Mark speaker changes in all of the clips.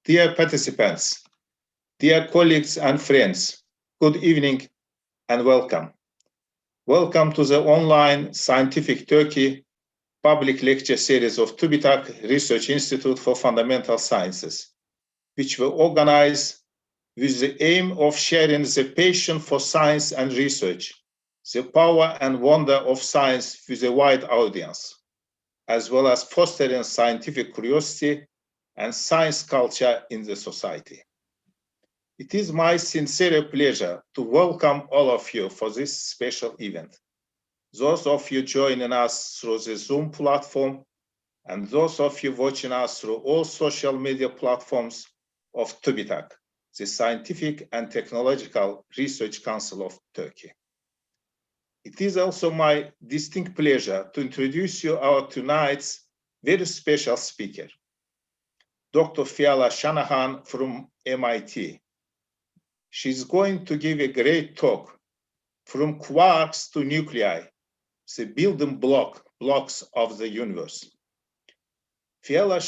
Speaker 1: Dear participants, dear colleagues and friends, good evening and welcome. Welcome to the online Scientific Turkey public lecture series of TÜBİTAK Research Institute for Fundamental Sciences, which we organize with the aim of sharing the passion for science and research, the power and wonder of science with a wide audience, as well as fostering scientific curiosity and science culture in the society. It is my sincere pleasure to welcome all of you for this special event. Those of you joining us through the Zoom platform and those of you watching us through all social media platforms of TÜBİTAK, the Scientific and Technological Research Council of Turkey. It is also my distinct pleasure to introduce you our tonight's very special speaker, Dr. Phiala Shanahan from MIT. She's going to give a great talk, From Quarks to Nuclei, the building blocks of the universe. Phiala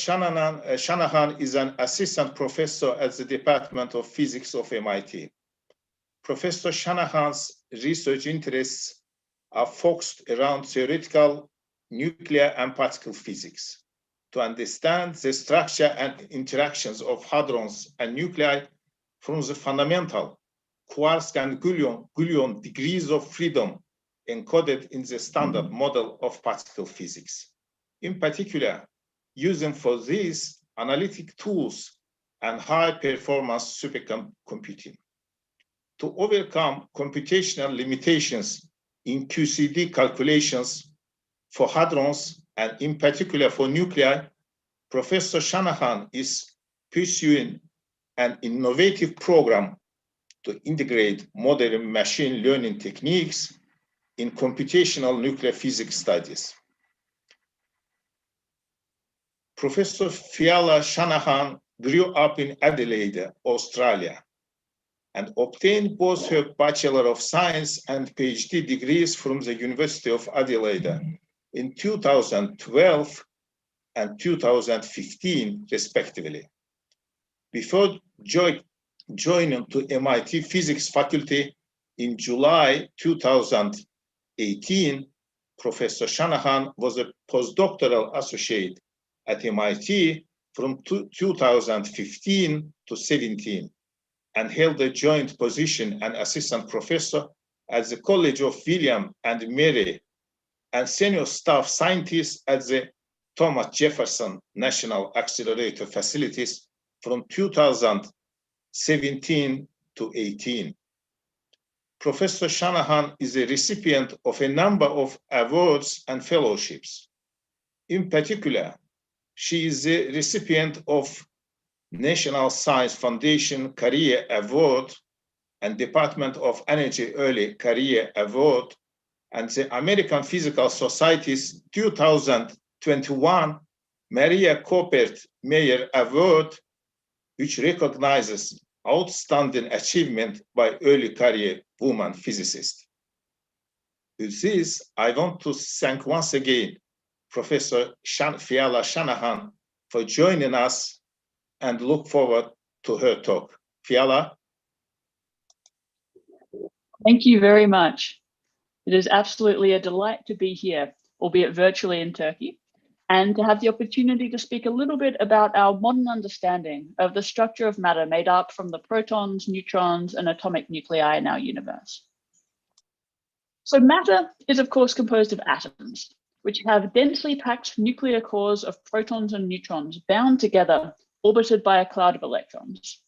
Speaker 1: Shanahan is an assistant professor at the Department of Physics of MIT. Professor Shanahan's research interests are focused around theoretical nuclear and particle physics to understand the structure and interactions of hadrons and nuclei from the fundamental quarks and gluon degrees of freedom encoded in the standard model of particle physics. In particular, using for these analytic tools and high-performance supercomputing to overcome computational limitations in QCD calculations for hadrons and in particular for nuclei. Professor Shanahan is pursuing an innovative program to integrate modern machine learning techniques in computational nuclear physics studies. Professor Phiala Shanahan grew up in Adelaide, Australia, and obtained both her Bachelor of Science and PhD degrees from the University of Adelaide in 2012 and 2015, respectively. Before joining to MIT Physics faculty in July 2018, Professor Shanahan was a postdoctoral associate at MIT from 2015 to 17 and held a joint position and assistant professor at the College of William and Mary and senior staff scientist at the Thomas Jefferson National Accelerator Facilities from 2017 to 18. Professor Shanahan is a recipient of a number of awards and fellowships. In particular, she is the recipient of National Science Foundation Career Award and Department of Energy Early Career Award and the American Physical Society's 2021 Maria Coppert Mayer Award, which recognizes outstanding achievement by early career woman physicists. With this, I want to thank once again Professor Phiala Shanahan for joining us and look forward to her talk. Phiala.
Speaker 2: Thank you very much. It is absolutely a delight to be here, albeit virtually in Turkey, and to have the opportunity to speak a little bit about our modern understanding of the structure of matter made up from the protons, neutrons, and atomic nuclei in our universe. So matter is, of course, composed of atoms, which have densely packed nuclear cores of protons and neutrons bound together, orbited by a cloud of electrons.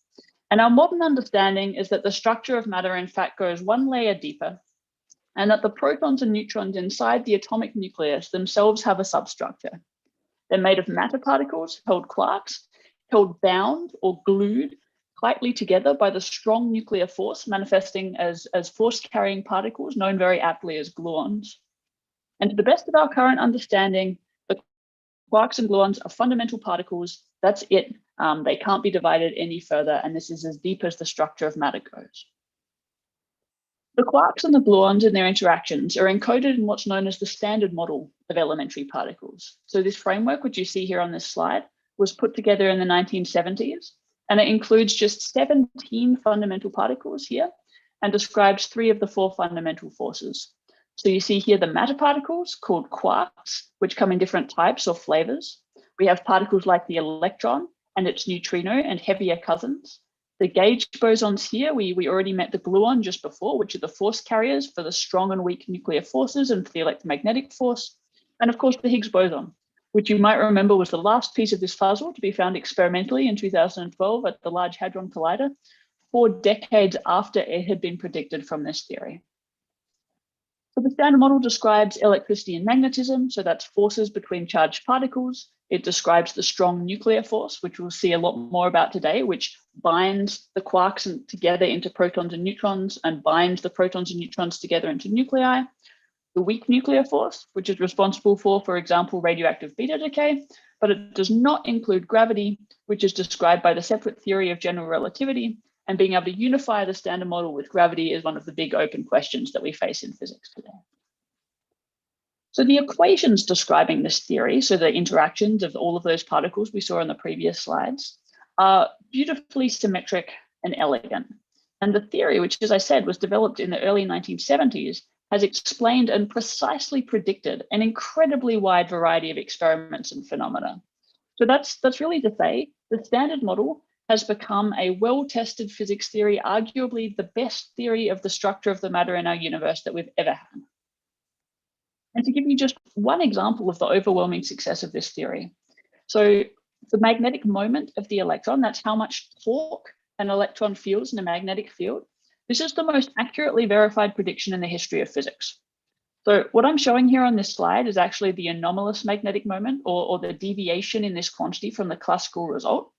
Speaker 2: And our modern understanding is that the structure of matter, in fact, goes one layer deeper, and that the protons and neutrons inside the atomic nucleus themselves have a substructure. They're made of matter particles, called quarks, held bound or glued tightly together by the strong nuclear force, manifesting as force-carrying particles, known very aptly as gluons. And to the best of our current understanding, the quarks and gluons are fundamental particles. That's it. They can't be divided any further, and this is as deep as the structure of matter goes. The quarks and the gluons and their interactions are encoded in what's known as the standard model of elementary particles. So this framework, which you see here on this slide, was put together in the 1970s And it includes just 17 fundamental particles here and describes 3 of the 4 fundamental forces. So you see here the matter particles called quarks, which come in different types or flavors. We have particles like the electron and its neutrino and heavier cousins. The gauge bosons here, we already met the gluon just before, which are the force carriers for the strong and weak nuclear forces and for the electromagnetic force. And of course, the Higgs boson, which you might remember was the last piece of this puzzle to be found experimentally in 2012 at the Large Hadron Collider, 4 decades after it had been predicted from this theory. So the Standard Model describes electricity and magnetism, so that's forces between charged particles. It describes the strong nuclear force, which we'll see a lot more about today, which binds the quarks together into protons and neutrons and binds the protons and neutrons together into nuclei. The weak nuclear force, which is responsible for example, radioactive beta decay, but it does not include gravity, which is described by the separate theory of general relativity. And being able to unify the Standard Model with gravity is one of the big open questions that we face in physics today. So the equations describing this theory, so the interactions of all of those particles we saw in the previous slides, are beautifully symmetric and elegant. And the theory, which, as I said, was developed in the early 1970s, has explained and precisely predicted an incredibly wide variety of experiments and phenomena. So that's really to say the Standard Model has become a well-tested physics theory, arguably the best theory of the structure of the matter in our universe that we've ever had. And to give you just one example of the overwhelming success of this theory. So the magnetic moment of the electron, that's how much torque an electron feels in a magnetic field. This is the most accurately verified prediction in the history of physics. So what I'm showing here on this slide is actually the anomalous magnetic moment or the deviation in this quantity from the classical result.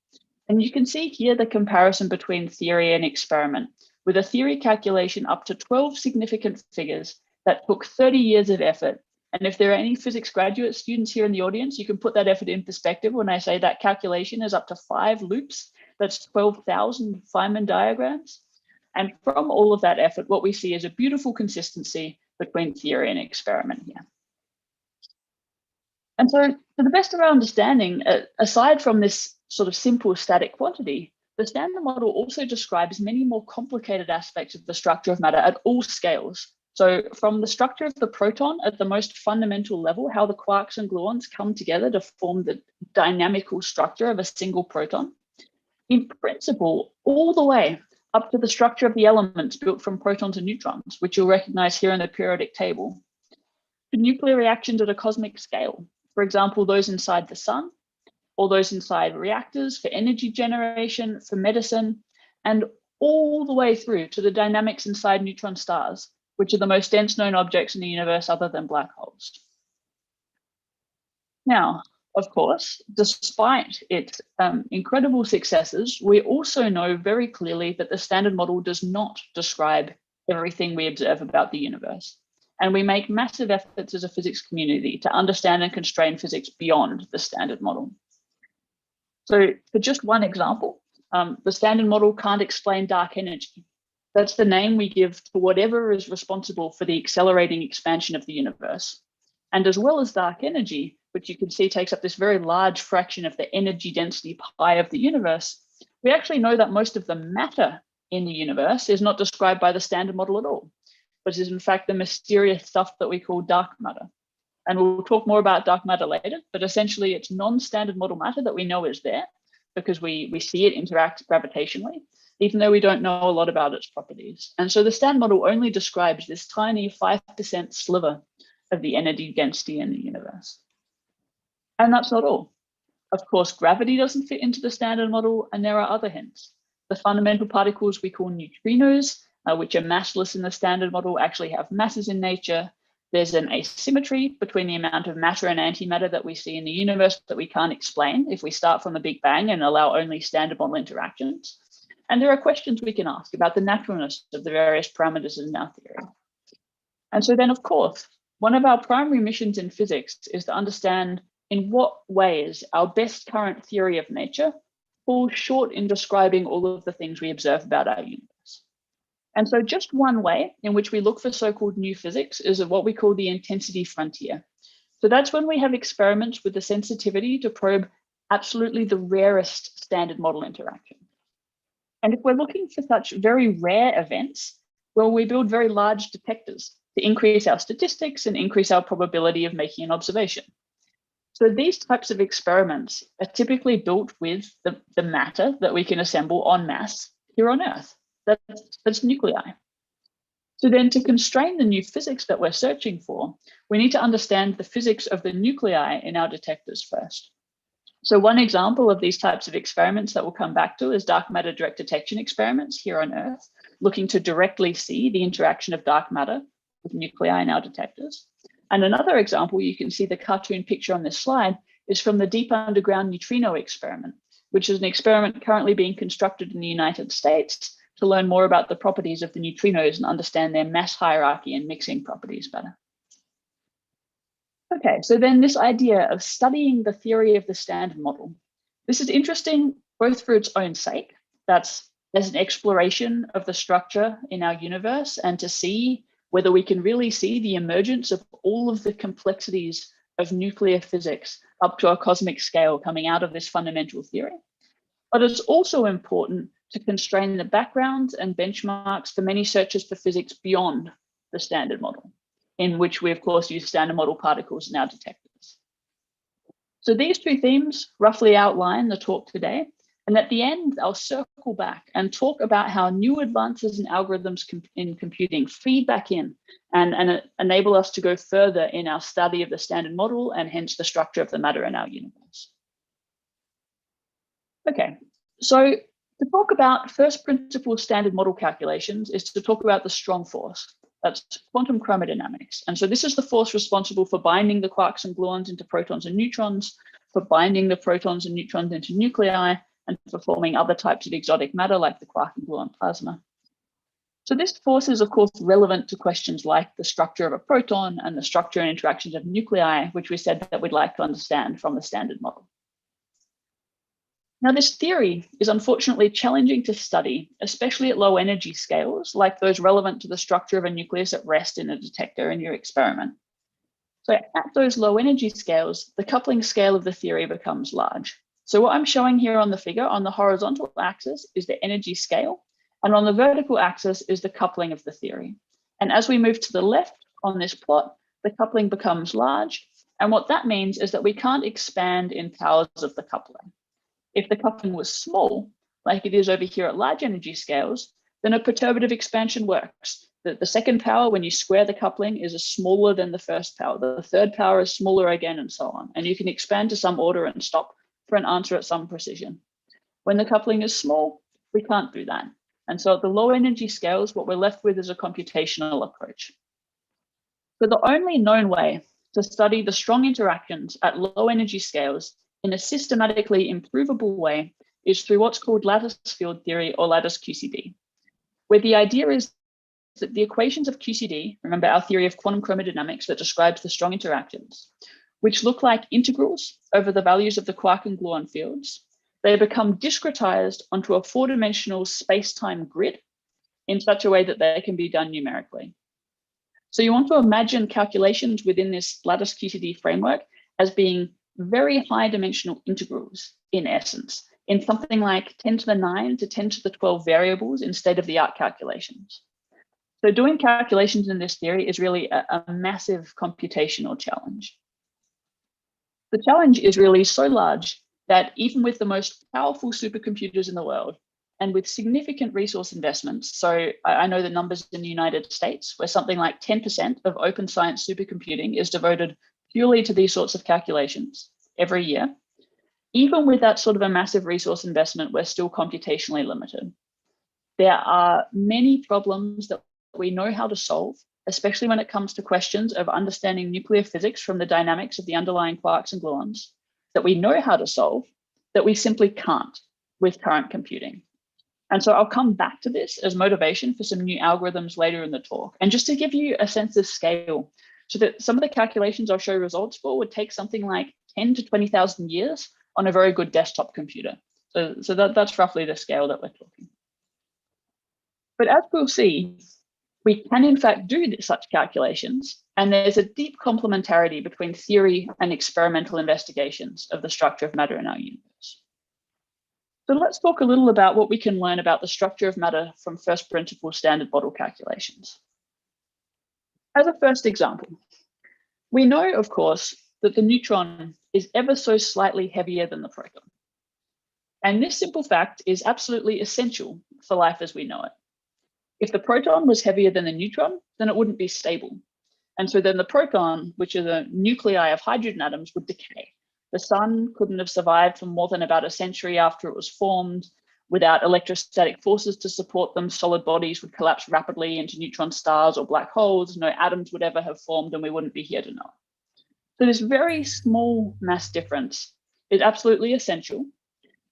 Speaker 2: And you can see here the comparison between theory and experiment, with a theory calculation up to 12 significant figures that took 30 years of effort. And if there are any physics graduate students here in the audience, you can put that effort in perspective when I say that calculation is up to 5 loops. That's 12,000 Feynman diagrams. And from all of that effort, what we see is a beautiful consistency between theory and experiment here. And so to the best of our understanding, aside from this sort of simple static quantity, the Standard Model also describes many more complicated aspects of the structure of matter at all scales. So from the structure of the proton at the most fundamental level, how the quarks and gluons come together to form the dynamical structure of a single proton, in principle, all the way up to the structure of the elements built from protons and neutrons, which you'll recognize here in the periodic table, to nuclear reactions at a cosmic scale. For example, those inside the sun, or those inside reactors for energy generation, for medicine, and all the way through to the dynamics inside neutron stars, which are the most dense known objects in the universe other than black holes. Now, of course, despite its incredible successes, we also know very clearly that the Standard Model does not describe everything we observe about the universe. And we make massive efforts as a physics community to understand and constrain physics beyond the Standard Model. So for just one example, the Standard Model can't explain dark energy. That's the name we give to whatever is responsible for the accelerating expansion of the universe. And as well as dark energy, which you can see takes up this very large fraction of the energy density pie of the universe, we actually know that most of the matter in the universe is not described by the Standard Model at all, but is in fact the mysterious stuff that we call dark matter. And we'll talk more about dark matter later, but essentially it's non-Standard Model matter that we know is there because we see it interact gravitationally, even though we don't know a lot about its properties. And so the Standard Model only describes this tiny 5% sliver of the energy density in the universe. And that's not all. Of course, gravity doesn't fit into the Standard Model, and there are other hints. The fundamental particles we call neutrinos, which are massless in the Standard Model, actually have masses in nature. There's an asymmetry between the amount of matter and antimatter that we see in the universe that we can't explain if we start from the Big Bang and allow only Standard Model interactions. And there are questions we can ask about the naturalness of the various parameters in our theory. And so then, of course, one of our primary missions in physics is to understand in what ways our best current theory of nature falls short in describing all of the things we observe about our universe. And so just one way in which we look for so-called new physics is what we call the intensity frontier. So that's when we have experiments with the sensitivity to probe absolutely the rarest Standard Model interaction. And if we're looking for such very rare events, well, we build very large detectors to increase our statistics and increase our probability of making an observation. So these types of experiments are typically built with the matter that we can assemble en masse here on Earth. That's nuclei. So then to constrain the new physics that we're searching for, we need to understand the physics of the nuclei in our detectors first. So one example of these types of experiments that we'll come back to is dark matter direct detection experiments here on Earth, looking to directly see the interaction of dark matter with nuclei in our detectors. And another example, you can see the cartoon picture on this slide, is from the deep underground neutrino experiment, which is an experiment currently being constructed in the United States to learn more about the properties of the neutrinos and understand their mass hierarchy and mixing properties better. Okay, so then this idea of studying the theory of the standard model. This is interesting both for its own sake, that's as an exploration of the structure in our universe and to see whether we can really see the emergence of all of the complexities of nuclear physics up to a cosmic scale coming out of this fundamental theory. But it's also important to constrain the backgrounds and benchmarks for many searches for physics beyond the standard model, in which we, of course, use standard model particles in our detectors. So these two themes roughly outline the talk today. And at the end, I'll circle back and talk about how new advances in algorithms in computing feed back in and enable us to go further in our study of the standard model and hence the structure of the matter in our universe. Okay, so to talk about first principle standard model calculations is to talk about the strong force. That's quantum chromodynamics. And so this is the force responsible for binding the quarks and gluons into protons and neutrons, for binding the protons and neutrons into nuclei, and for forming other types of exotic matter like the quark and gluon plasma. So this force is, of course, relevant to questions like the structure of a proton and the structure and interactions of nuclei, which we said that we'd like to understand from the standard model. Now, this theory is unfortunately challenging to study, especially at low energy scales, like those relevant to the structure of a nucleus at rest in a detector in your experiment. So at those low energy scales, the coupling scale of the theory becomes large. So what I'm showing here on the figure, on the horizontal axis is the energy scale, and on the vertical axis is the coupling of the theory. And as we move to the left on this plot, the coupling becomes large. And what that means is that we can't expand in powers of the coupling. If the coupling was small, like it is over here at large energy scales, then a perturbative expansion works. The second power, when you square the coupling, is smaller than the first power. The third power is smaller again, and so on. And you can expand to some order and stop for an answer at some precision. When the coupling is small, we can't do that. And so at the low energy scales, what we're left with is a computational approach. But the only known way to study the strong interactions at low energy scales in a systematically improvable way is through what's called lattice field theory or lattice QCD, where the idea is that the equations of QCD, remember our theory of quantum chromodynamics that describes the strong interactions, which look like integrals over the values of the quark and gluon fields, they become discretized onto a four-dimensional space-time grid in such a way that they can be done numerically. So you want to imagine calculations within this lattice QCD framework as being very high dimensional integrals in essence, in something like 10 to the 9 to 10 to the 12 variables in state-of-the-art calculations. So doing calculations in this theory is really a massive computational challenge. The challenge is really so large that even with the most powerful supercomputers in the world and with significant resource investments, so I know the numbers in the United States, where something like 10% of open science supercomputing is devoted purely to these sorts of calculations every year. Even with that sort of a massive resource investment, we're still computationally limited. There are many problems that we know how to solve, especially when it comes to questions of understanding nuclear physics from the dynamics of the underlying quarks and gluons, that we know how to solve, that we simply can't with current computing. And so I'll come back to this as motivation for some new algorithms later in the talk. And just to give you a sense of scale, so that some of the calculations I'll show results for would take something like 10 to 20,000 years on a very good desktop computer. So that's roughly the scale that we're talking. But as we'll see, we can in fact do such calculations, and there's a deep complementarity between theory and experimental investigations of the structure of matter in our universe. So let's talk a little about what we can learn about the structure of matter from first principle standard model calculations. As a first example, we know, of course, that the neutron is ever so slightly heavier than the proton. And this simple fact is absolutely essential for life as we know it. If the proton was heavier than the neutron, then it wouldn't be stable. And so then the proton, which are the nuclei of hydrogen atoms, would decay. The sun couldn't have survived for more than about a century after it was formed. Without electrostatic forces to support them, solid bodies would collapse rapidly into neutron stars or black holes. No atoms would ever have formed, and we wouldn't be here to know. So this very small mass difference is absolutely essential.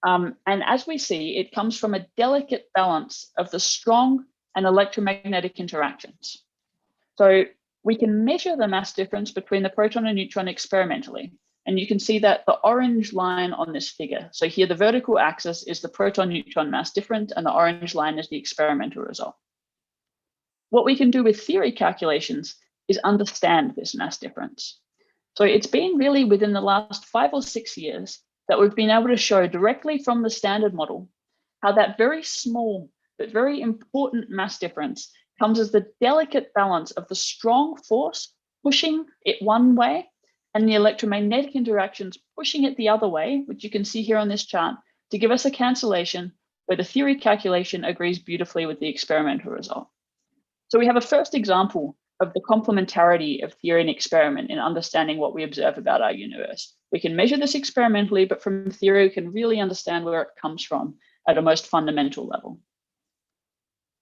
Speaker 2: And as we see, it comes from a delicate balance of the strong and electromagnetic interactions. So we can measure the mass difference between the proton and neutron experimentally. And you can see that the orange line on this figure. So here the vertical axis is the proton-neutron mass difference, and the orange line is the experimental result. What we can do with theory calculations is understand this mass difference. So it's been really within the last 5 or 6 years that we've been able to show directly from the standard model how that very small but very important mass difference comes as the delicate balance of the strong force pushing it one way and the electromagnetic interactions pushing it the other way, which you can see here on this chart, to give us a cancellation where the theory calculation agrees beautifully with the experimental result. So we have a first example of the complementarity of theory and experiment in understanding what we observe about our universe. We can measure this experimentally, but from theory, we can really understand where it comes from at a most fundamental level.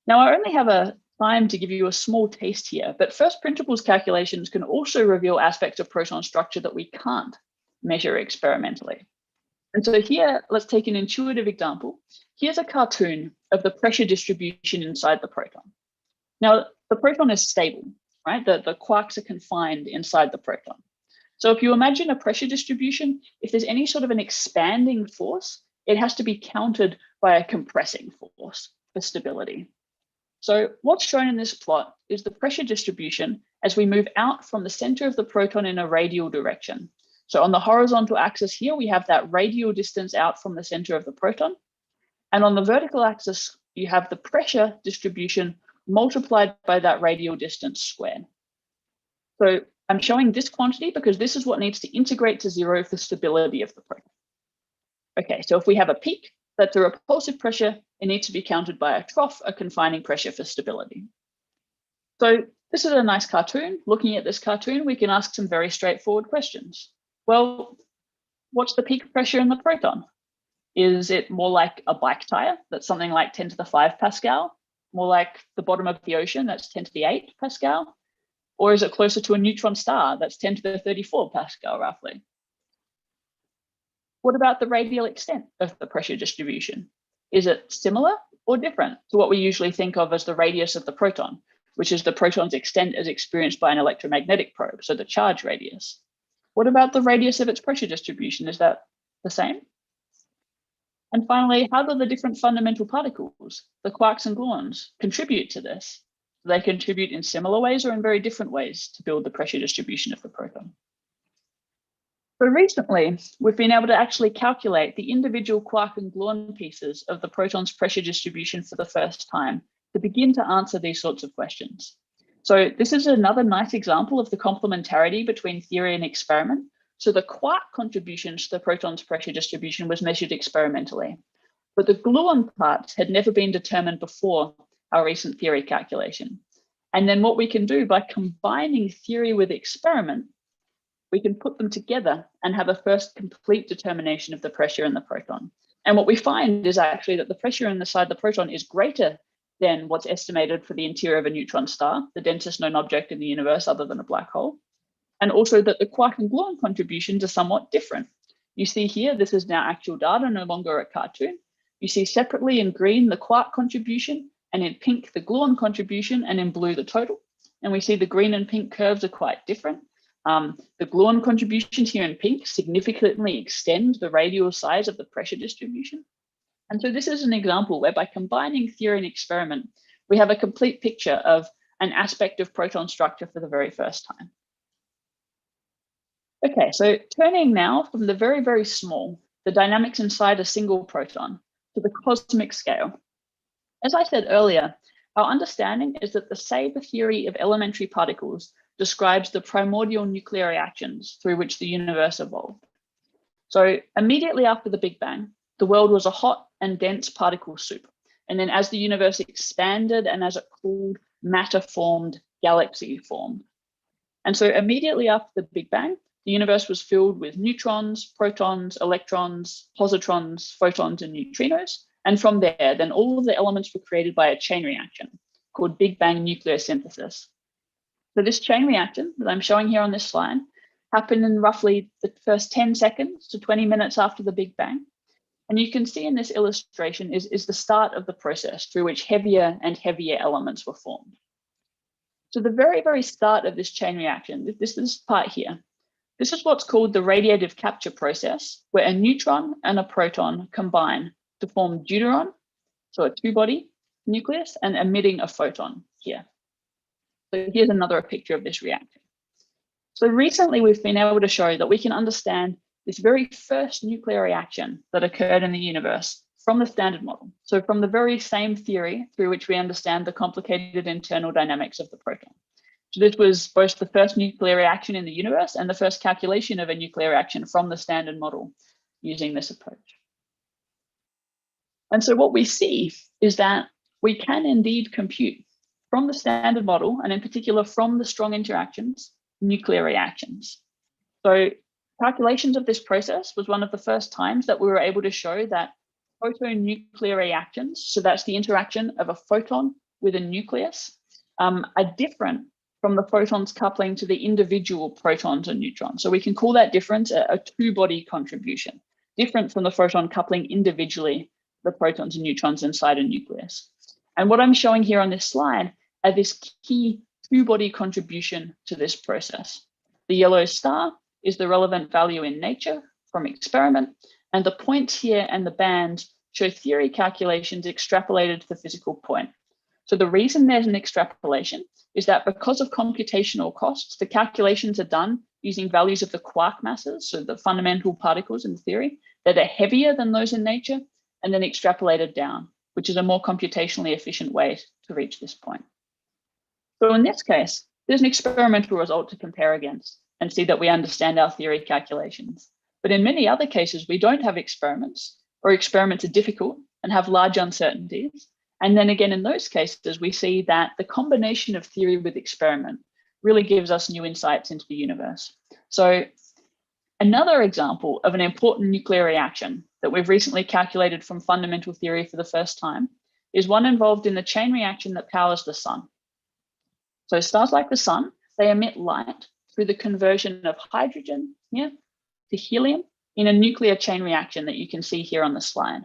Speaker 2: Now, I only have a time to give you a small taste here, but first principles calculations can also reveal aspects of proton structure that we can't measure experimentally. And so here, let's take an intuitive example. Here's a cartoon of the pressure distribution inside the proton. Now, the proton is stable, right? The quarks are confined inside the proton. So if you imagine a pressure distribution, if there's any sort of an expanding force, it has to be countered by a compressing force for stability. So what's shown in this plot is the pressure distribution as we move out from the center of the proton in a radial direction. So on the horizontal axis here, we have that radial distance out from the center of the proton. And on the vertical axis, you have the pressure distribution multiplied by that radial distance squared. So I'm showing this quantity because this is what needs to integrate to 0 for stability of the proton. Okay, so if we have a peak, that's a repulsive pressure, it needs to be countered by a trough, a confining pressure for stability. So this is a nice cartoon. Looking at this cartoon, we can ask some very straightforward questions. Well, what's the peak pressure in the proton? Is it more like a bike tire? That's something like 10 to the 5 Pascal, more like the bottom of the ocean, that's 10 to the 8 Pascal? Or is it closer to a neutron star, that's 10 to the 34 Pascal roughly? What about the radial extent of the pressure distribution? Is it similar or different to what we usually think of as the radius of the proton, which is the proton's extent as experienced by an electromagnetic probe, so the charge radius? What about the radius of its pressure distribution? Is that the same? And finally, how do the different fundamental particles, the quarks and gluons, contribute to this? Do they contribute in similar ways or in very different ways to build the pressure distribution of the proton? So recently, we've been able to actually calculate the individual quark and gluon pieces of the proton's pressure distribution for the first time to begin to answer these sorts of questions. So this is another nice example of the complementarity between theory and experiment. So the quark contribution to the proton's pressure distribution was measured experimentally, but the gluon parts had never been determined before our recent theory calculation. And then what we can do by combining theory with experiment, we can put them together and have a first complete determination of the pressure in the proton. And what we find is actually that the pressure inside the proton is greater than what's estimated for the interior of a neutron star, the densest known object in the universe other than a black hole. And also that the quark and gluon contributions are somewhat different. You see here, this is now actual data, no longer a cartoon. You see separately in green, the quark contribution, and in pink, the gluon contribution, and in blue, the total. And we see the green and pink curves are quite different. The gluon contributions here in pink significantly extend the radial size of the pressure distribution. And so this is an example where by combining theory and experiment, we have a complete picture of an aspect of proton structure for the very first time. Okay, so turning now from the very, very small, the dynamics inside a single proton, to the cosmic scale. As I said earlier, our understanding is that the Sabre theory of elementary particles describes the primordial nuclear reactions through which the universe evolved. So immediately after the Big Bang, the world was a hot and dense particle soup. And then as the universe expanded and as it cooled, matter formed, galaxy formed. And so immediately after the Big Bang, the universe was filled with neutrons, protons, electrons, positrons, photons, and neutrinos. And from there, then all of the elements were created by a chain reaction called Big Bang nucleosynthesis. So this chain reaction that I'm showing here on this slide happened in roughly the first 10 seconds to 20 minutes after the Big Bang. And you can see in this illustration is the start of the process through which heavier and heavier elements were formed. So the very, very start of this chain reaction, this part here, this is what's called the radiative capture process, where a neutron and a proton combine to form deuteron, so a two-body nucleus, and emitting a photon here. So here's another picture of this reaction. So recently we've been able to show that we can understand this very first nuclear reaction that occurred in the universe from the Standard Model. So from the very same theory through which we understand the complicated internal dynamics of the proton. So this was both the first nuclear reaction in the universe and the first calculation of a nuclear reaction from the Standard Model using this approach. And so what we see is that we can indeed compute from the Standard Model, and in particular from the strong interactions, nuclear reactions. So calculations of this process was one of the first times that we were able to show that photonuclear reactions, so that's the interaction of a photon with a nucleus, are different from the photons coupling to the individual protons and neutrons. So we can call that difference a two-body contribution, different from the photon coupling individually the protons and neutrons inside a nucleus. And what I'm showing here on this slide are this key two-body contribution to this process. The yellow star is the relevant value in nature from experiment, and the points here and the bands show theory calculations extrapolated to the physical point. So the reason there's an extrapolation is that because of computational costs, the calculations are done using values of the quark masses, so the fundamental particles in theory, that are heavier than those in nature, and then extrapolated down, which is a more computationally efficient way to reach this point. So in this case, there's an experimental result to compare against and see that we understand our theory calculations. But in many other cases, we don't have experiments, or experiments are difficult and have large uncertainties. And then again, in those cases, we see that the combination of theory with experiment really gives us new insights into the universe. So another example of an important nuclear reaction that we've recently calculated from fundamental theory for the first time is one involved in the chain reaction that powers the sun. So stars like the sun, they emit light through the conversion of hydrogen here to helium in a nuclear chain reaction that you can see here on the slide.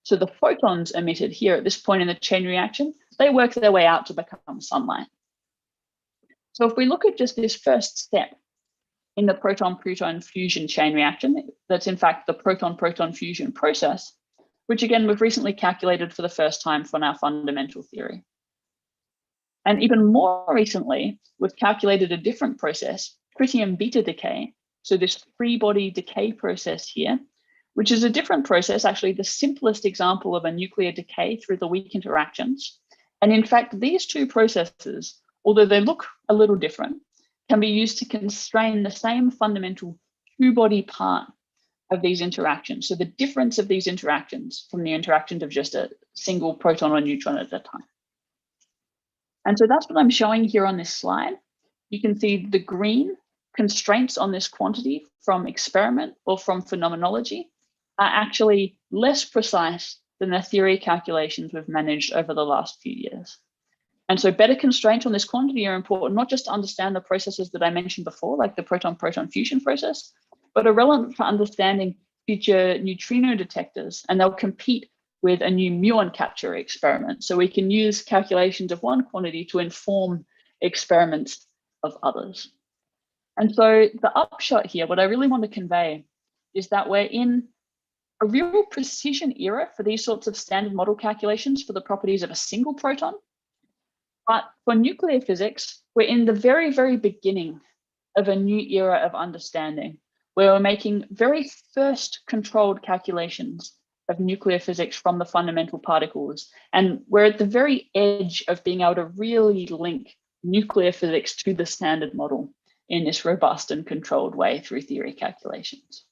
Speaker 2: So the photons emitted here at this point in the chain reaction, they work their way out to become sunlight. So if we look at just this first step in the proton-proton fusion chain reaction, that's in fact the proton-proton fusion process, which again, we've recently calculated for the first time from our fundamental theory. And even more recently, we've calculated a different process, tritium beta decay. So this three-body decay process here, which is a different process, actually the simplest example of a nuclear decay through the weak interactions. And in fact, these two processes, although they look a little different, can be used to constrain the same fundamental two-body part of these interactions. So the difference of these interactions from the interactions of just a single proton or neutron at a time. And so that's what I'm showing here on this slide. You can see the green constraints on this quantity from experiment or from phenomenology are actually less precise than the theory calculations we've managed over the last few years. And so better constraints on this quantity are important, not just to understand the processes that I mentioned before, like the proton-proton fusion process, but are relevant for understanding future neutrino detectors, and they'll compete with a new muon capture experiment. So we can use calculations of one quantity to inform experiments of others. And so the upshot here, what I really want to convey is that we're in a real precision era for these sorts of standard model calculations for the properties of a single proton. But for nuclear physics, we're in the very, very beginning of a new era of understanding, where we're making very first controlled calculations of nuclear physics from the fundamental particles. And we're at the very edge of being able to really link nuclear physics to the standard model in this robust and controlled way through theory calculations.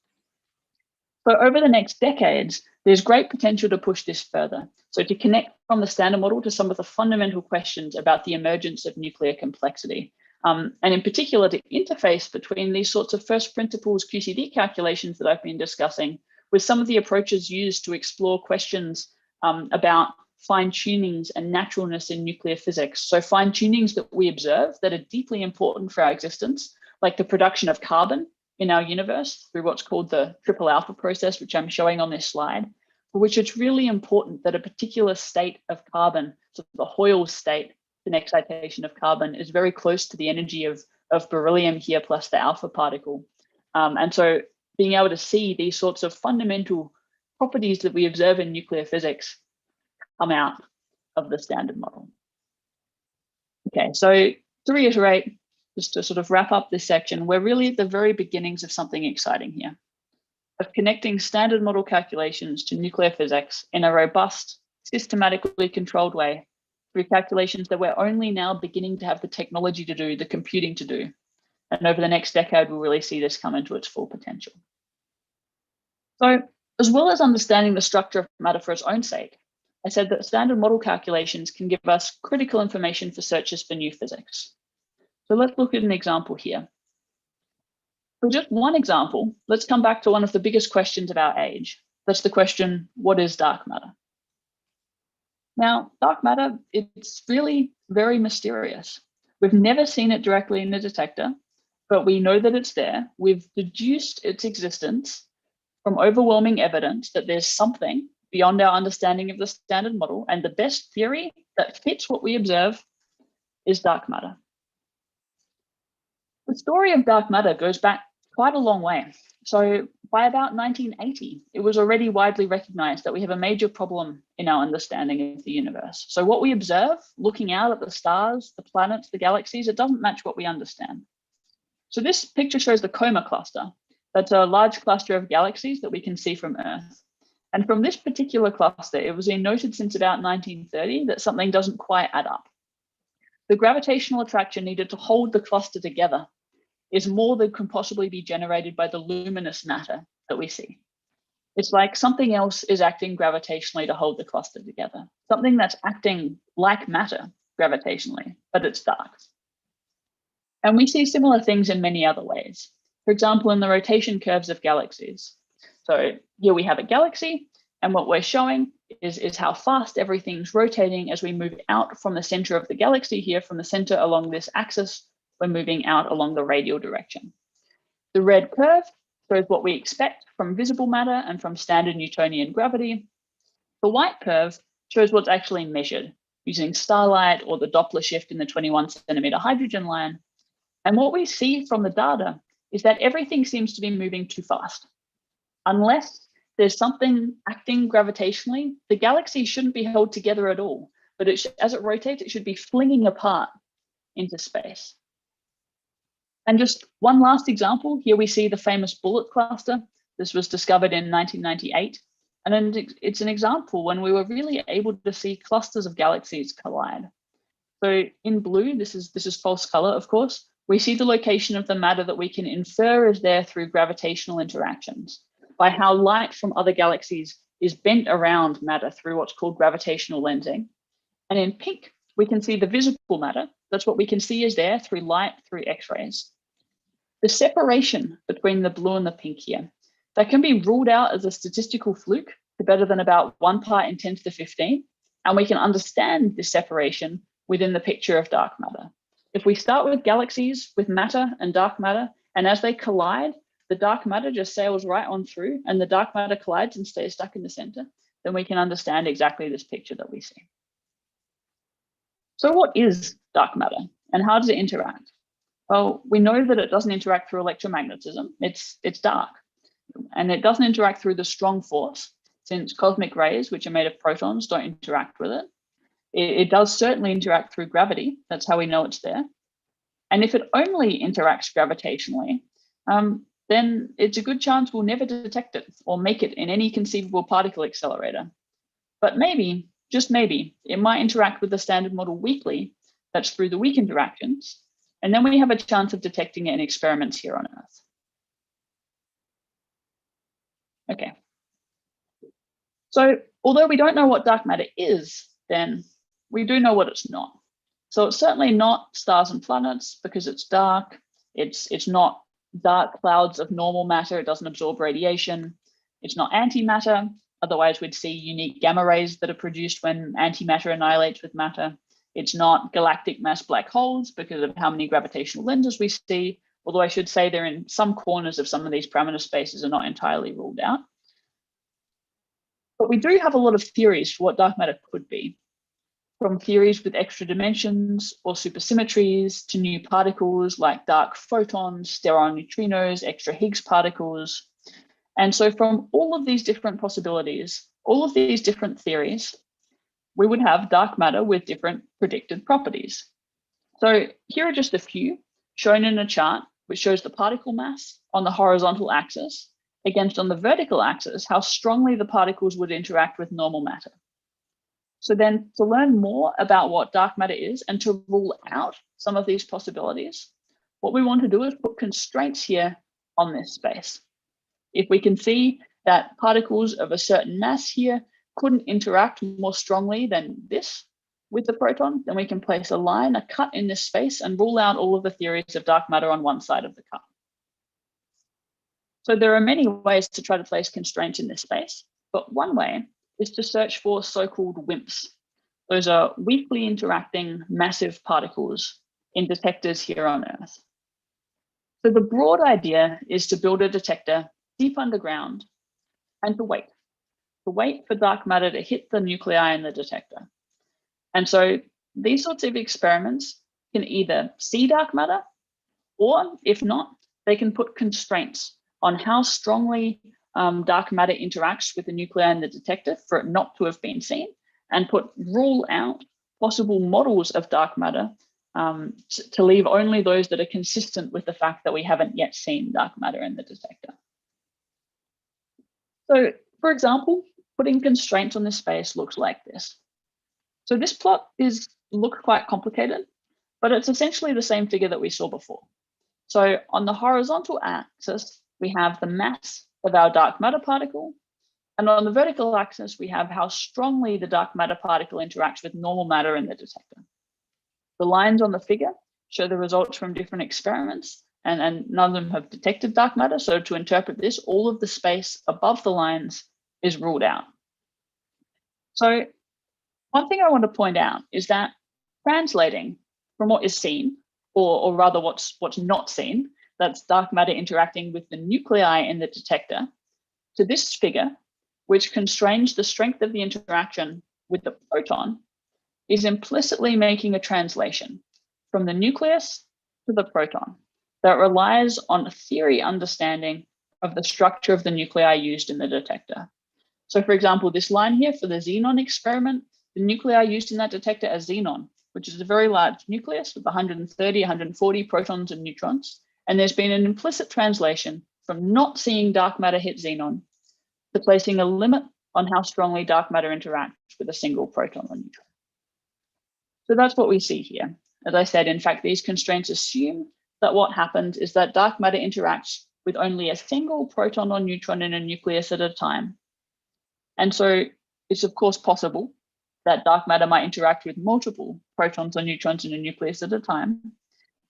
Speaker 2: So over the next decades, there's great potential to push this further. So to connect from the standard model to some of the fundamental questions about the emergence of nuclear complexity. And in particular, to interface between these sorts of first principles QCD calculations that I've been discussing with some of the approaches used to explore questions about fine tunings and naturalness in nuclear physics. So fine tunings that we observe that are deeply important for our existence, like the production of carbon in our universe through what's called the triple alpha process, which I'm showing on this slide, for which it's really important that a particular state of carbon, so the Hoyle state, an excitation of carbon, is very close to the energy of beryllium here plus the alpha particle. And so being able to see these sorts of fundamental properties that we observe in nuclear physics come out of the standard model. Okay, so to reiterate, just to sort of wrap up this section, we're really at the very beginnings of something exciting here, of connecting standard model calculations to nuclear physics in a robust, systematically controlled way through calculations that we're only now beginning to have the technology to do, the computing to do. And over the next decade, we'll really see this come into its full potential. So, as well as understanding the structure of matter for its own sake, I said that standard model calculations can give us critical information for searches for new physics. So let's look at an example here. For just one example, let's come back to one of the biggest questions of our age. That's the question, what is dark matter? Now, dark matter, it's really very mysterious. We've never seen it directly in the detector, but we know that it's there. We've deduced its existence from overwhelming evidence that there's something beyond our understanding of the standard model, and the best theory that fits what we observe is dark matter. The story of dark matter goes back quite a long way. So by about 1980, it was already widely recognized that we have a major problem in our understanding of the universe. So what we observe, looking out at the stars, the planets, the galaxies, it doesn't match what we understand. So this picture shows the Coma cluster. That's a large cluster of galaxies that we can see from Earth. And from this particular cluster, it was been noted since about 1930 that something doesn't quite add up. The gravitational attraction needed to hold the cluster together is more than can possibly be generated by the luminous matter that we see. It's like something else is acting gravitationally to hold the cluster together, something that's acting like matter gravitationally, but it's dark. And we see similar things in many other ways. For example, in the rotation curves of galaxies. So here we have a galaxy, and what we're showing is how fast everything's rotating as we move out from the center of the galaxy here, from the center along this axis, we're moving out along the radial direction. The red curve shows what we expect from visible matter and from standard Newtonian gravity. The white curve shows what's actually measured using starlight or the Doppler shift in the 21 centimeter hydrogen line. And what we see from the data is that everything seems to be moving too fast. Unless there's something acting gravitationally, the galaxy shouldn't be held together at all, but as it rotates, it should be flinging apart into space. And just one last example, here we see the famous bullet cluster. This was discovered in 1998. And then it's an example when we were really able to see clusters of galaxies collide. So in blue, this is false color, of course. We see the location of the matter that we can infer is there through gravitational interactions, by how light from other galaxies is bent around matter through what's called gravitational lensing. And in pink, we can see the visible matter. That's what we can see is there through light, through X-rays. The separation between the blue and the pink here, that can be ruled out as a statistical fluke to better than about 1 part in 10 to the 15. And we can understand this separation within the picture of dark matter. If we start with galaxies with matter and dark matter, and as they collide, the dark matter just sails right on through and the dark matter collides and stays stuck in the center, then we can understand exactly this picture that we see. So what is dark matter and how does it interact? Well, we know that it doesn't interact through electromagnetism. It's dark, and it doesn't interact through the strong force, since cosmic rays, which are made of protons, don't interact with it. It does certainly interact through gravity. That's how we know it's there. And if it only interacts gravitationally, then it's a good chance we'll never detect it or make it in any conceivable particle accelerator. But maybe, just maybe, it might interact with the standard model weakly, that's through the weak interactions, and then we have a chance of detecting it in experiments here on Earth. Okay. So although we don't know what dark matter is, then we do know what it's not. So it's certainly not stars and planets because it's dark. It's not dark clouds of normal matter. It doesn't absorb radiation. It's not antimatter. Otherwise, we'd see unique gamma rays that are produced when antimatter annihilates with matter. It's not galactic mass black holes because of how many gravitational lenses we see, although I should say they're in some corners of some of these parameter spaces are not entirely ruled out. But we do have a lot of theories for what dark matter could be, from theories with extra dimensions or supersymmetries to new particles like dark photons, sterile neutrinos, extra Higgs particles. And so from all of these different possibilities, all of these different theories, we would have dark matter with different predicted properties. So here are just a few shown in a chart, which shows the particle mass on the horizontal axis against on the vertical axis, how strongly the particles would interact with normal matter. So then to learn more about what dark matter is and to rule out some of these possibilities, what we want to do is put constraints here on this space. If we can see that particles of a certain mass here couldn't interact more strongly than this with the proton, then we can place a line, a cut in this space, and rule out all of the theories of dark matter on one side of the cut. So there are many ways to try to place constraints in this space, but one way is to search for so-called WIMPs. Those are weakly interacting massive particles in detectors here on Earth. So the broad idea is to build a detector deep underground and to wait for dark matter to hit the nuclei in the detector. And so these sorts of experiments can either see dark matter, or if not, they can put constraints on how strongly dark matter interacts with the nuclei in the detector for it not to have been seen, and rule out possible models of dark matter to leave only those that are consistent with the fact that we haven't yet seen dark matter in the detector. So for example, putting constraints on this space looks like this. So this plot looks quite complicated, but it's essentially the same figure that we saw before. So on the horizontal axis, we have the mass of our dark matter particle. And on the vertical axis, we have how strongly the dark matter particle interacts with normal matter in the detector. The lines on the figure show the results from different experiments, and none of them have detected dark matter. So to interpret this, all of the space above the lines is ruled out. So one thing I want to point out is that translating from what is seen, or rather what's not seen, that's dark matter interacting with the nuclei in the detector, to this figure, which constrains the strength of the interaction with the proton, is implicitly making a translation from the nucleus to the proton that relies on a theory understanding of the structure of the nuclei used in the detector. So for example, this line here for the xenon experiment, the nuclei used in that detector are xenon, which is a very large nucleus with 130, 140 protons and neutrons. And there's been an implicit translation from not seeing dark matter hit xenon to placing a limit on how strongly dark matter interacts with a single proton or neutron. So that's what we see here. As I said, in fact, these constraints assume that what happens is that dark matter interacts with only a single proton or neutron in a nucleus at a time. And so it's of course possible that dark matter might interact with multiple protons or neutrons in a nucleus at a time.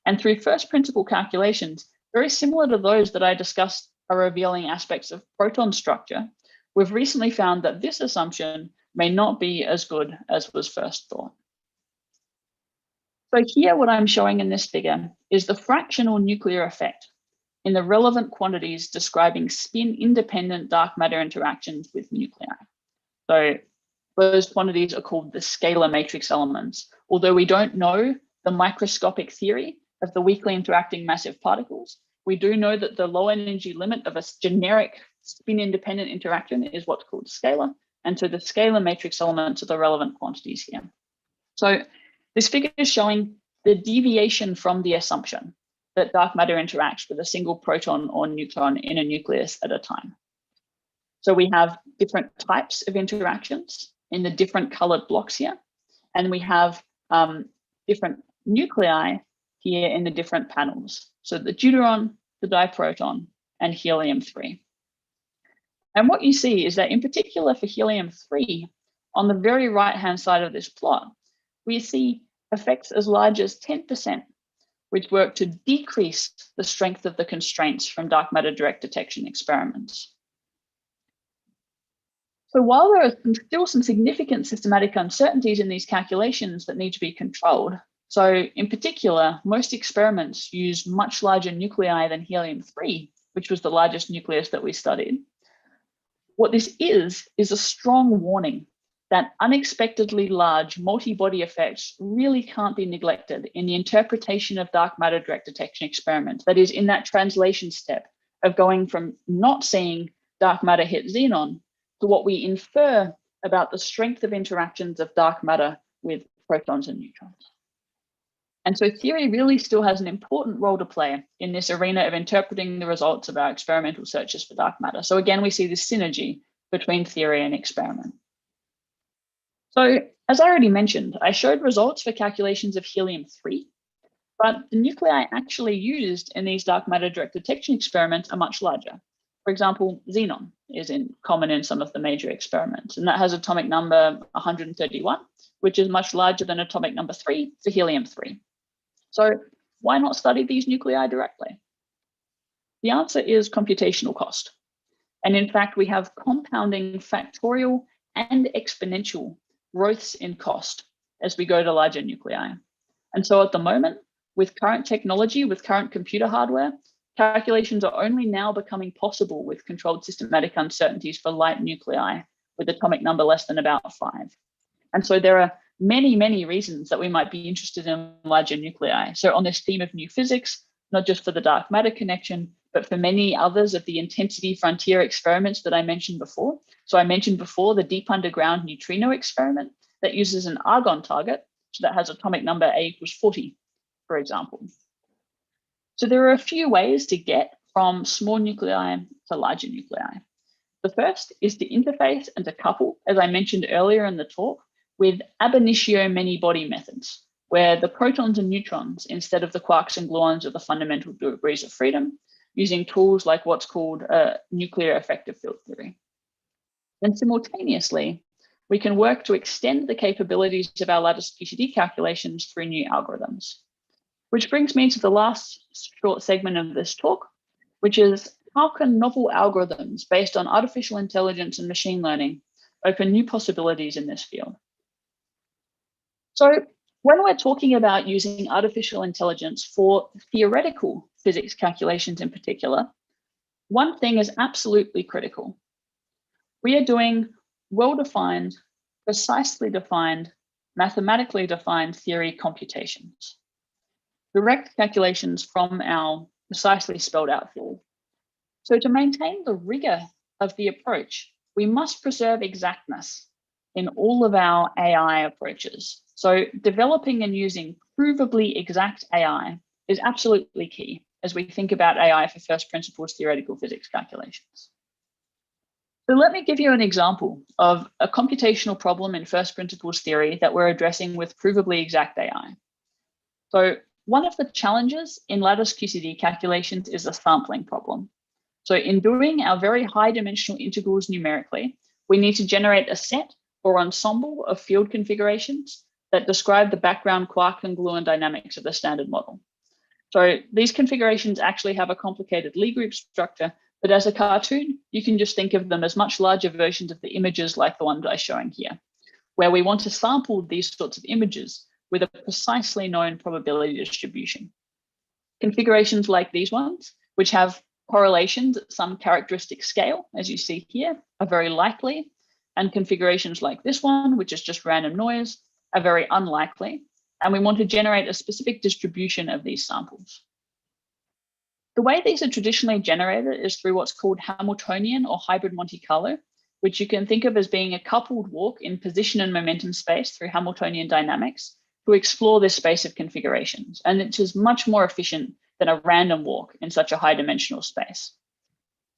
Speaker 2: And through first principle calculations, very similar to those that I discussed are revealing aspects of proton structure, we've recently found that this assumption may not be as good as was first thought. So here, what I'm showing in this figure is the fractional nuclear effect in the relevant quantities describing spin-independent dark matter interactions with nuclei. So those quantities are called the scalar matrix elements. Although we don't know the microscopic theory of the weakly interacting massive particles, we do know that the low energy limit of a generic spin-independent interaction is what's called scalar. And so the scalar matrix elements are the relevant quantities here. So this figure is showing the deviation from the assumption that dark matter interacts with a single proton or neutron in a nucleus at a time. So we have different types of interactions in the different colored blocks here, and we have different nuclei here in the different panels. So the deuteron, the diproton, and helium-3. And what you see is that in particular for helium-3, on the very right-hand side of this plot, we see effects as large as 10%, which work to decrease the strength of the constraints from dark matter direct detection experiments. So while there are still some significant systematic uncertainties in these calculations that need to be controlled, so in particular, most experiments use much larger nuclei than helium-3, which was the largest nucleus that we studied. What this is a strong warning that unexpectedly large multi-body effects really can't be neglected in the interpretation of dark matter direct detection experiments. That is, in that translation step of going from not seeing dark matter hit xenon to what we infer about the strength of interactions of dark matter with protons and neutrons. And so theory really still has an important role to play in this arena of interpreting the results of our experimental searches for dark matter. So again, we see this synergy between theory and experiment. So as I already mentioned, I showed results for calculations of helium-3, but the nuclei actually used in these dark matter direct detection experiments are much larger. For example, xenon is common in some of the major experiments, and that has atomic number 131, which is much larger than atomic number 3 for helium-3. So why not study these nuclei directly? The answer is computational cost. And in fact, we have compounding factorial and exponential growths in cost as we go to larger nuclei. And so at the moment, with current technology, with current computer hardware, calculations are only now becoming possible with controlled systematic uncertainties for light nuclei with atomic number less than about 5. And so there are many, many reasons that we might be interested in larger nuclei. So on this theme of new physics, not just for the dark matter connection, but for many others of the intensity frontier experiments that I mentioned before. So I mentioned before the deep underground neutrino experiment that uses an argon target, so that has atomic number A = 40, for example. So there are a few ways to get from small nuclei to larger nuclei. The first is to interface and to couple, as I mentioned earlier in the talk, with ab initio many-body methods, where the protons and neutrons, instead of the quarks and gluons, are the fundamental degrees of freedom, using tools like what's called nuclear effective field theory. And simultaneously, we can work to extend the capabilities of our lattice QCD calculations through new algorithms. Which brings me to the last short segment of this talk, which is how can novel algorithms based on artificial intelligence and machine learning open new possibilities in this field? So when we're talking about using artificial intelligence for theoretical physics calculations in particular, one thing is absolutely critical. We are doing well-defined, precisely defined, mathematically defined theory computations. Direct calculations from our precisely spelled out theory. So to maintain the rigor of the approach, we must preserve exactness in all of our AI approaches. So developing and using provably exact AI is absolutely key as we think about AI for first principles theoretical physics calculations. So let me give you an example of a computational problem in first principles theory that we're addressing with provably exact AI. So one of the challenges in lattice QCD calculations is a sampling problem. So in doing our very high dimensional integrals numerically, we need to generate a set or ensemble of field configurations that describe the background quark and gluon dynamics of the standard model. So these configurations actually have a complicated Lie group structure, but as a cartoon, you can just think of them as much larger versions of the images like the ones I'm showing here, where we want to sample these sorts of images with a precisely known probability distribution. Configurations like these ones, which have correlations at some characteristic scale, as you see here, are very likely, and configurations like this one, which is just random noise, are very unlikely, and we want to generate a specific distribution of these samples. The way these are traditionally generated is through what's called Hamiltonian or hybrid Monte Carlo, which you can think of as being a coupled walk in position and momentum space through Hamiltonian dynamics to explore this space of configurations. And it is much more efficient than a random walk in such a high dimensional space.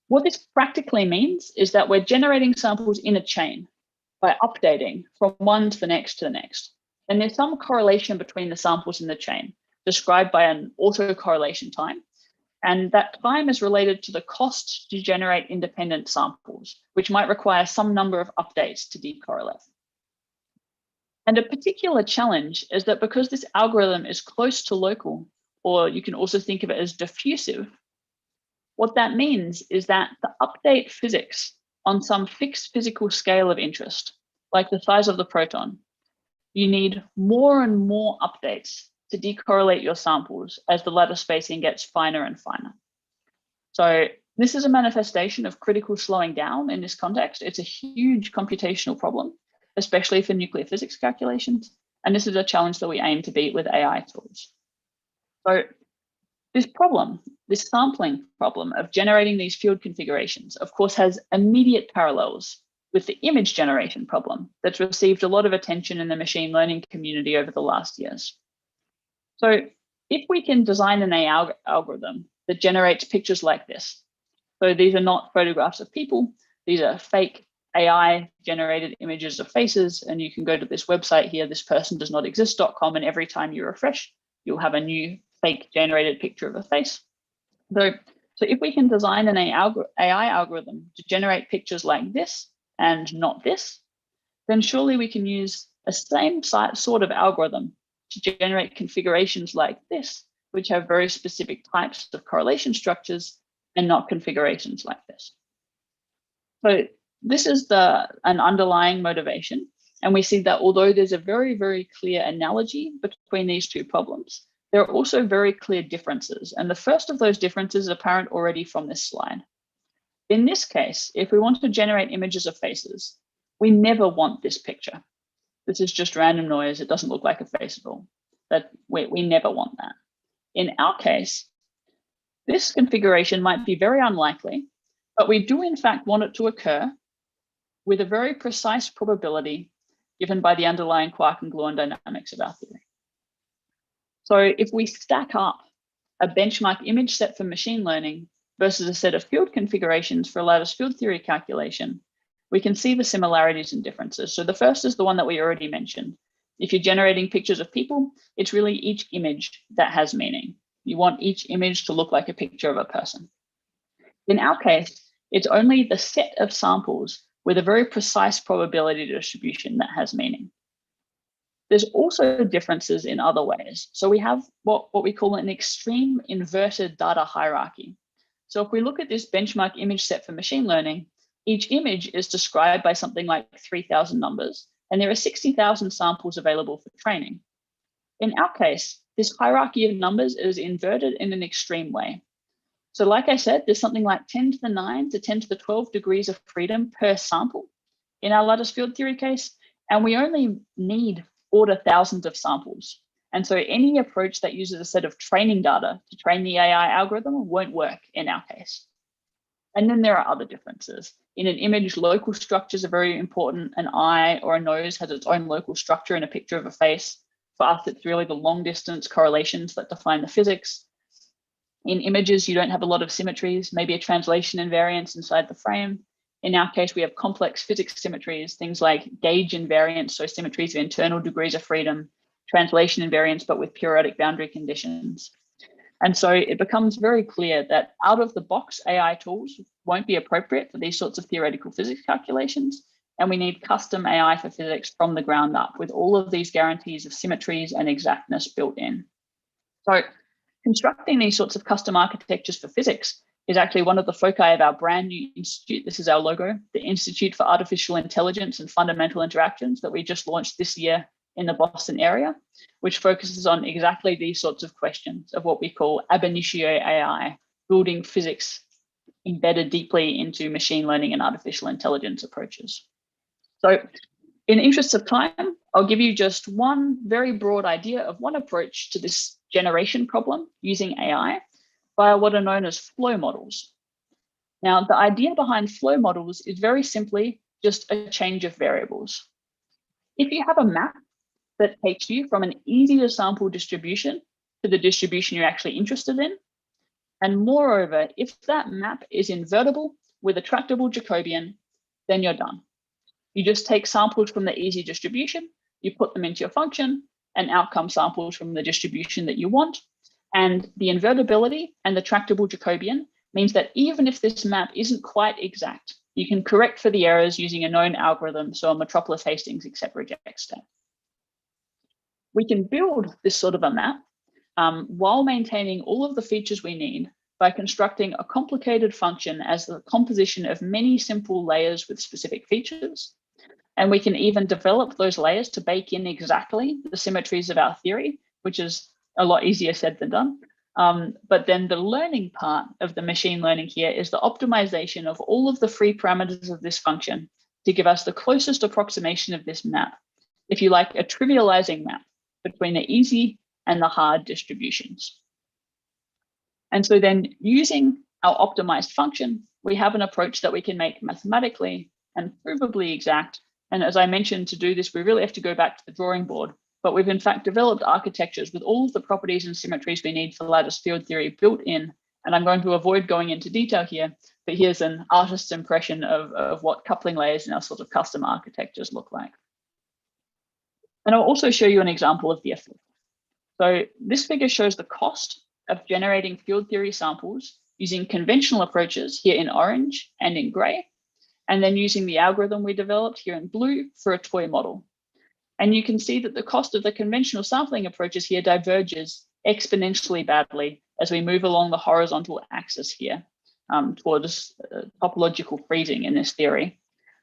Speaker 2: What this practically means is that we're generating samples in a chain by updating from one to the next to the next. And there's some correlation between the samples in the chain, described by an autocorrelation time. And that time is related to the cost to generate independent samples, which might require some number of updates to decorrelate. And a particular challenge is that because this algorithm is close to local, or you can also think of it as diffusive, what that means is that to update physics on some fixed physical scale of interest, like the size of the proton, you need more and more updates to decorrelate your samples as the lattice spacing gets finer and finer. So this is a manifestation of critical slowing down in this context. It's a huge computational problem, especially for nuclear physics calculations. And this is a challenge that we aim to beat with AI tools. So this problem, this sampling problem of generating these field configurations, of course, has immediate parallels with the image generation problem that's received a lot of attention in the machine learning community over the last years. So if we can design an AI algorithm that generates pictures like this, so these are not photographs of people, these are fake AI generated images of faces, and you can go to this website here, thispersondoesnotexist.com, and every time you refresh, you'll have a new fake generated picture of a face. So if we can design an AI algorithm to generate pictures like this and not this, then surely we can use a same sort of algorithm to generate configurations like this, which have very specific types of correlation structures and not configurations like this. So this is an underlying motivation. And we see that although there's a very, very clear analogy between these two problems, there are also very clear differences. And the first of those differences is apparent already from this slide. In this case, if we want to generate images of faces, we never want this picture. This is just random noise. It doesn't look like a face at all. We never want that. In our case, this configuration might be very unlikely, but we do in fact want it to occur with a very precise probability given by the underlying quark and gluon dynamics of our theory. So if we stack up a benchmark image set for machine learning versus a set of field configurations for a lattice field theory calculation, we can see the similarities and differences. So the first is the one that we already mentioned. If you're generating pictures of people, it's really each image that has meaning. You want each image to look like a picture of a person. In our case, it's only the set of samples with a very precise probability distribution that has meaning. There's also differences in other ways. So we have what we call an extreme inverted data hierarchy. So if we look at this benchmark image set for machine learning, each image is described by something like 3,000 numbers, and there are 60,000 samples available for training. In our case, this hierarchy of numbers is inverted in an extreme way. So like I said, there's something like 10 to the 9 to 10 to the 12 degrees of freedom per sample in our lattice field theory case, and we only need order thousands of samples. And so any approach that uses a set of training data to train the AI algorithm won't work in our case. And then there are other differences. In an image, local structures are very important. An eye or a nose has its own local structure in a picture of a face. For us, it's really the long distance correlations that define the physics. In images, you don't have a lot of symmetries, maybe a translation invariance inside the frame. In our case, we have complex physics symmetries, things like gauge invariance, so symmetries of internal degrees of freedom, translation invariance, but with periodic boundary conditions. And so it becomes very clear that out of the box AI tools won't be appropriate for these sorts of theoretical physics calculations. And we need custom AI for physics from the ground up with all of these guarantees of symmetries and exactness built in. So constructing these sorts of custom architectures for physics is actually one of the foci of our brand new institute. This is our logo, the Institute for Artificial Intelligence and Fundamental Interactions that we just launched this year in the Boston area, which focuses on exactly these sorts of questions of what we call ab initio AI, building physics embedded deeply into machine learning and artificial intelligence approaches. So in the interest of time, I'll give you just one very broad idea of one approach to this generation problem using AI via what are known as flow models. Now, the idea behind flow models is very simply just a change of variables. If you have a map that takes you from an easy to sample distribution to the distribution you're actually interested in, And moreover, if that map is invertible with a tractable Jacobian, then you're done. You just take samples from the easy distribution, you put them into your function, and outcome samples from the distribution that you want. And the invertibility and the tractable Jacobian means that even if this map isn't quite exact, you can correct for the errors using a known algorithm, so a Metropolis Hastings accept reject step. We can build this sort of a map while maintaining all of the features we need by constructing a complicated function as the composition of many simple layers with specific features. And we can even develop those layers to bake in exactly the symmetries of our theory, which is a lot easier said than done. But then the learning part of the machine learning here is the optimization of all of the free parameters of this function to give us the closest approximation of this map. If you like, a trivializing map between the easy and the hard distributions. And so then using our optimized function, we have an approach that we can make mathematically and provably exact. And as I mentioned, to do this, we really have to go back to the drawing board, but we've in fact developed architectures with all of the properties and symmetries we need for lattice field theory built in. And I'm going to avoid going into detail here, but here's an artist's impression of what coupling layers in our sort of custom architectures look like. And I'll also show you an example of the effect. So this figure shows the cost of generating field theory samples using conventional approaches here in orange and in gray, and then using the algorithm we developed here in blue for a toy model. And you can see that the cost of the conventional sampling approaches here diverges exponentially badly as we move along the horizontal axis here towards topological freezing in this theory.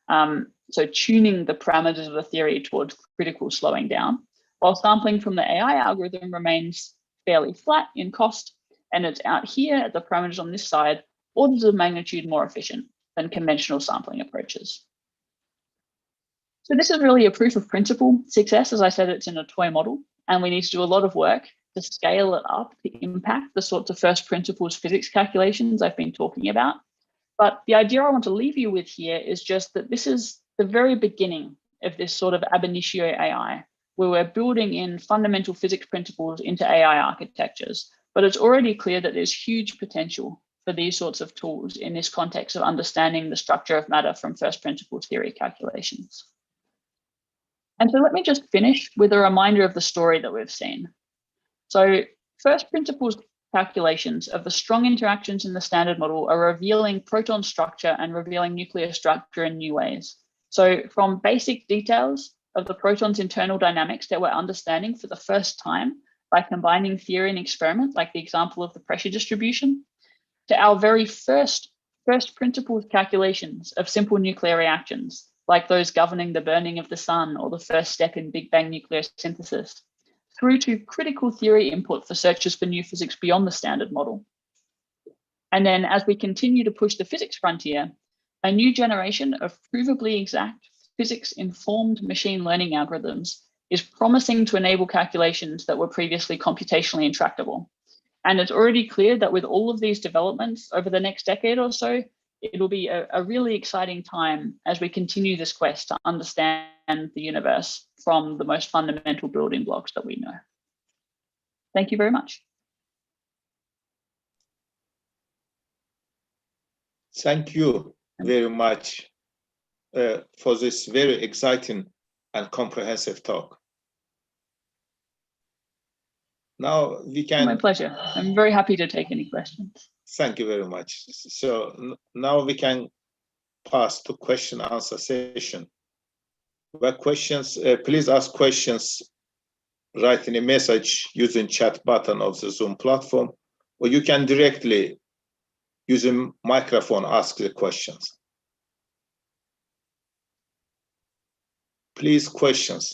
Speaker 2: So tuning the parameters of the theory towards critical slowing down, while sampling from the AI algorithm remains fairly flat in cost, and it's out here at the parameters on this side, orders of magnitude more efficient than conventional sampling approaches. So this is really a proof of principle success. As I said, it's in a toy model, and we need to do a lot of work to scale it up to impact the sorts of first principles physics calculations I've been talking about. But the idea I want to leave you with here is just that this is the very beginning of this sort of ab initio AI, where we're building in fundamental physics principles into AI architectures. But it's already clear that there's huge potential for these sorts of tools in this context of understanding the structure of matter from first principles theory calculations. And so let me just finish with a reminder of the story that we've seen. So first principles calculations of the strong interactions in the standard model are revealing proton structure and revealing nuclear structure in new ways. So from basic details of the proton's internal dynamics that we're understanding for the first time by combining theory and experiment, like the example of the pressure distribution, to our very first principles calculations of simple nuclear reactions, like those governing the burning of the sun or the first step in Big Bang nuclear synthesis, through to critical theory input for searches for new physics beyond the standard model. And then as we continue to push the physics frontier, a new generation of provably exact physics-informed machine learning algorithms is promising to enable calculations that were previously computationally intractable. And it's already clear that with all of these developments over the next decade or so, it'll be a really exciting time as we continue this quest to understand the universe from the most fundamental building blocks that we know. Thank you very much.
Speaker 1: Thank you very much for this very exciting and comprehensive talk. Now we can...
Speaker 2: My pleasure. I'm very happy to take any questions.
Speaker 1: Thank you very much. So now we can pass to question answer session. Where questions, please ask questions, write in a message using chat button of the Zoom platform, or you can directly using microphone ask the questions. Please, questions.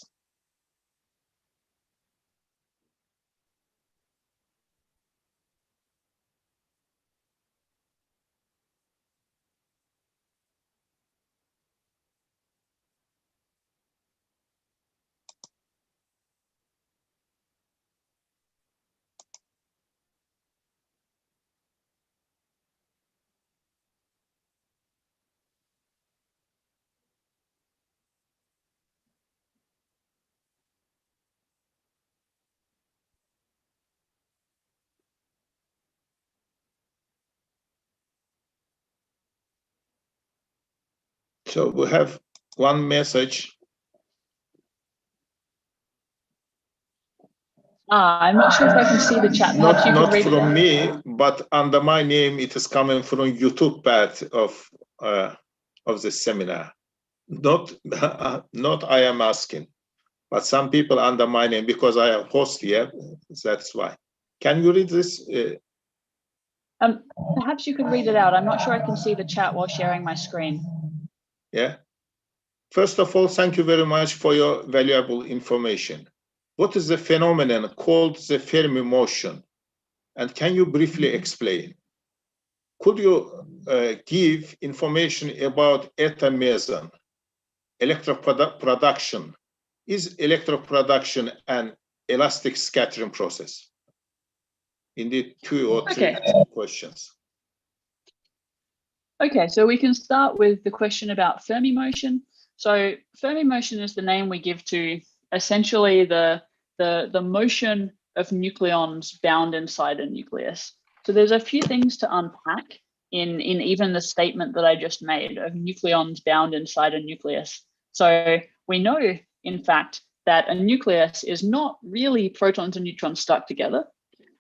Speaker 1: So we have one message.
Speaker 2: I'm not sure if I can see the chat. Perhaps you could
Speaker 1: Not
Speaker 2: read it
Speaker 1: from
Speaker 2: out.
Speaker 1: me, but under my name, it is coming from YouTube part of the seminar. Not I am asking, but some people under my name, because I am host here, that's why. Can you read this?
Speaker 2: Perhaps you could read it out. I'm not sure I can see the chat while sharing my screen.
Speaker 1: Yeah. First of all, thank you very much for your valuable information. What is the phenomenon called the Fermi motion? And can you briefly explain? Could you give information about eta meson, electroproduction? Is electroproduction an elastic scattering process? Indeed, 2 or 3 questions.
Speaker 2: Okay, so we can start with the question about Fermi motion. So Fermi motion is the name we give to essentially the motion of nucleons bound inside a nucleus. So there's a few things to unpack in even the statement that I just made of nucleons bound inside a nucleus. So we know, in fact, that a nucleus is not really protons and neutrons stuck together,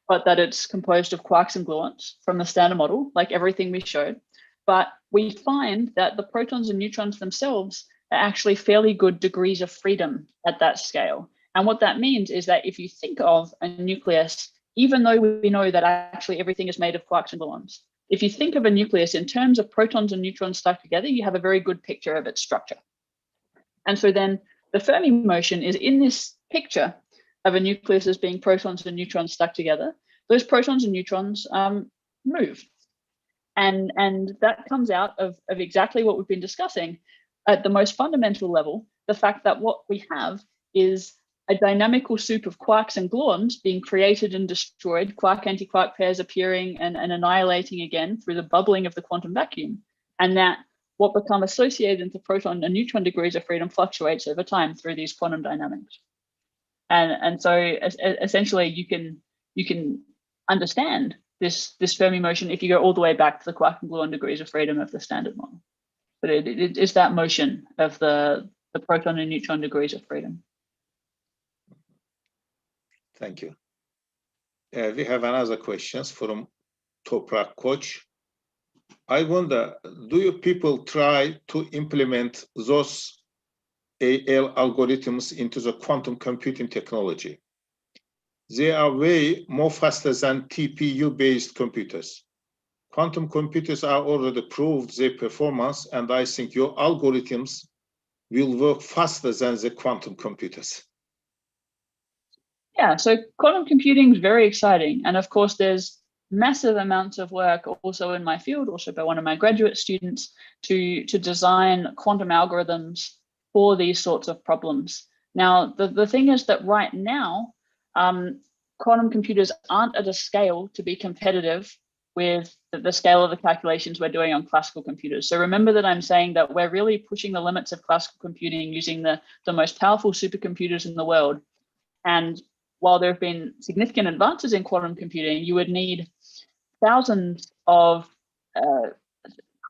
Speaker 2: but that it's composed of quarks and gluons from the Standard Model, like everything we showed. But we find that the protons and neutrons themselves are actually fairly good degrees of freedom at that scale. And what that means is that if you think of a nucleus, even though we know that actually everything is made of quarks and gluons, if you think of a nucleus in terms of protons and neutrons stuck together, you have a very good picture of its structure. And so then the Fermi motion is in this picture of a nucleus as being protons and neutrons stuck together. Those protons and neutrons move. And that comes out of exactly what we've been discussing at the most fundamental level, the fact that what we have is a dynamical soup of quarks and gluons being created and destroyed, quark-antiquark pairs appearing and annihilating again through the bubbling of the quantum vacuum. And that what become associated into proton and neutron degrees of freedom fluctuates over time through these quantum dynamics. And so essentially you can understand this Fermi motion if you go all the way back to the quark and gluon degrees of freedom of the Standard Model. But it is that motion of the proton and neutron degrees of freedom.
Speaker 1: Thank you. We have another question from Toprak Koç. I wonder, do you people try to implement those AL algorithms into the quantum computing technology? They are way more faster than TPU-based computers. Quantum computers are already proved their performance, and I think your algorithms will work faster than the quantum computers.
Speaker 2: Yeah, so quantum computing is very exciting. And of course, there's massive amounts of work also in my field, also by one of my graduate students, to design quantum algorithms for these sorts of problems. Now, the thing is that right now, quantum computers aren't at a scale to be competitive with the scale of the calculations we're doing on classical computers. So remember that I'm saying that we're really pushing the limits of classical computing using the most powerful supercomputers in the world. And while there have been significant advances in quantum computing, you would need thousands of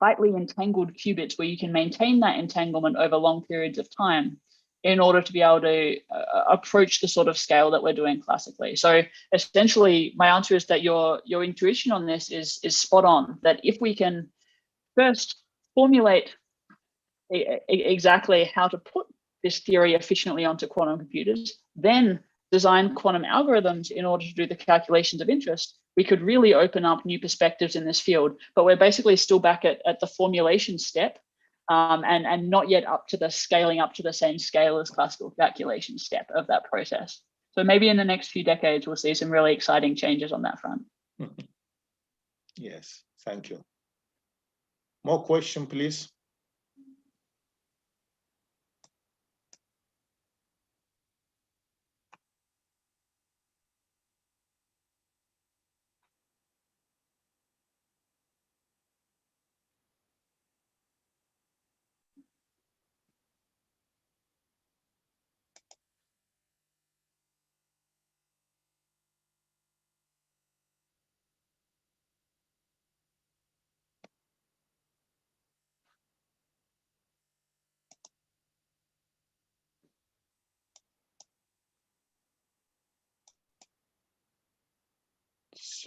Speaker 2: tightly entangled qubits where you can maintain that entanglement over long periods of time in order to be able to approach the sort of scale that we're doing classically. So essentially, my answer is that your intuition on this is spot on, that if we can first formulate exactly how to put this theory efficiently onto quantum computers, then design quantum algorithms in order to do the calculations of interest, we could really open up new perspectives in this field. But we're basically still back at the formulation step and not yet up to the scaling up to the same scale as classical calculation step of that process. So maybe in the next few decades, we'll see some really exciting changes on that front.
Speaker 1: Yes, thank you. More question, please.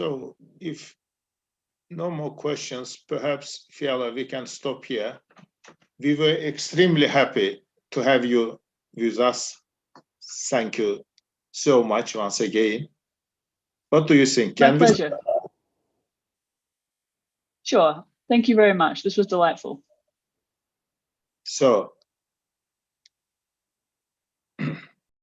Speaker 1: So if no more questions, perhaps, Phiala, we can stop here. We were extremely happy to have you with us. Thank you so much once again. What do you think?
Speaker 2: My pleasure. Sure. Thank you very much. This was delightful.
Speaker 1: So